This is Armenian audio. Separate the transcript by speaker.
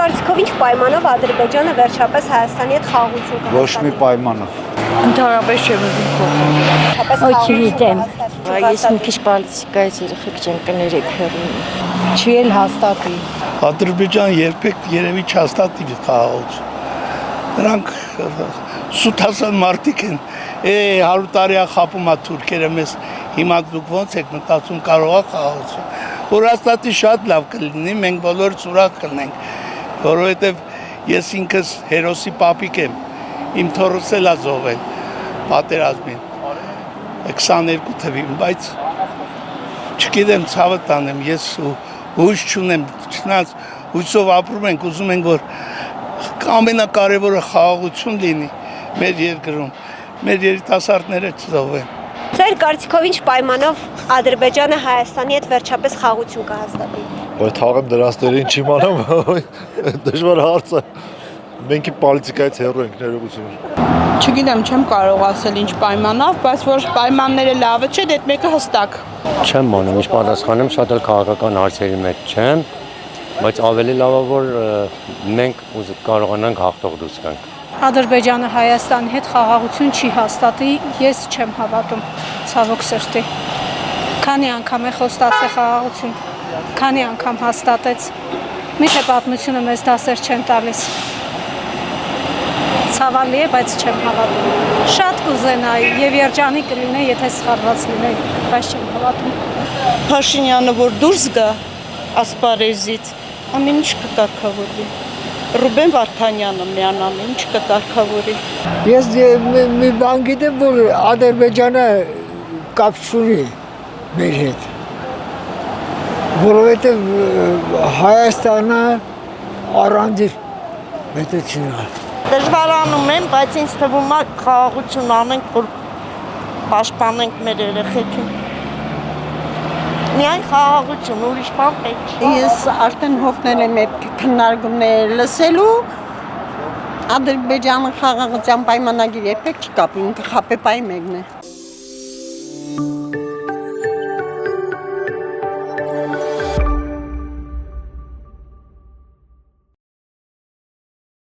Speaker 1: կարծիքով ինչ պայմանով Ադրբեջանը վերջապես Հայաստանի հետ խաղաղություն կհաստատի։
Speaker 2: Ոչ մի պայմանով։
Speaker 3: Ընդհանրապես չեմ ուզում փոխել։
Speaker 1: Ոչ գիտեմ։
Speaker 3: Ես մի քիչ պոլիտիկայից երեխեք չեմ կներեք հեռու։
Speaker 4: Չի էլ հաստատի։
Speaker 5: Ադրբեջան երբեք երևի չհաստատի խաղաղություն։ Նրանք սուտասան մարդիկ են։ 100 տարի է խապում է թուրքերը մեզ, հիմա դուք ոնց եք մտածում կարող է խաղաղություն։ Որ հաստատի շատ լավ կլինի, մենք բոլորս ուրախ կլինենք, որովհետև ես ինքս հերոսի պապիկ եմ, իմ թոռս էլ է զոհվել պատերազմին 22 թվին, բայց չգիտեմ ցավը տանեմ, ես հույս չունեմ, չնայած հույսով ապրում ենք, ուզում ենք, որ ամենակարևորը խաղաղություն լինի մեր երկրում, մեր երիտասարդները չզոհվեն։
Speaker 1: Ձեր կարծիքով ինչ պայմանով Ադրբեջանը Հայաստանի հետ վերջապես խաղաղություն կհաստատի։
Speaker 2: Բայց թաղեմ դրանցներին չիմանամ, դժվար հարց է։ Մենք պոլիտիկայից հեռու ենք, ներողություն։
Speaker 4: Չգիտեմ, չեմ կարող ասել ինչ պայմանով, բայց որ պայմանները լավը չէ, դե մեկը հստակ։
Speaker 6: Չեմ անում, ինչ պատասխանեմ, շատ էլ քաղաքական հարցերի մեջ չեմ, բայց ավելի լավ է, որ մենք կարողանանք հաղթող դուրս գանք։
Speaker 7: Ադրբեջանը Հայաստանի հետ խաղաղություն չի հաստատի, ես չեմ հավատում, ցավոք սրտի։ Քանի անգամ է խոստացել խաղաղություն, քանի անգամ հաստատեց։ Միթե պատմությունը մեզ դասեր չեն տալիս։ Ցավալի է, բայց չեմ հավատում։ Շատ կուզենայի եւ երջանիկ կլինեի, եթե սխալված լինեի, բայց չեմ հավատում։
Speaker 3: Փաշինյանը որ դուրս գա ասպարեզից, ամեն ինչ կկարգավորվի։ Ռուբեն Վարդանյանը միանալ, ինչ կկարգավորի։
Speaker 8: Ես մի բան գիտեմ, որ Ադրբեջանը կապ չունի մեր հետ, որովհետև Հայաստանը առանձին պետություն է։
Speaker 3: Դժվարանում եմ, բայց ինձ թվում է խաղաղություն անենք, որ պաշտպանենք մեր երեխեքին։ Միայն խաղաղություն, ուրիշ բան պետք չէ։
Speaker 4: Ես արդեն հոգնել եմ այդ քննարկումները լսելու, Ադրբեջանը խաղաղության պայմանագիր երբեք չկապի, ինքը խապեպայի մեկն է։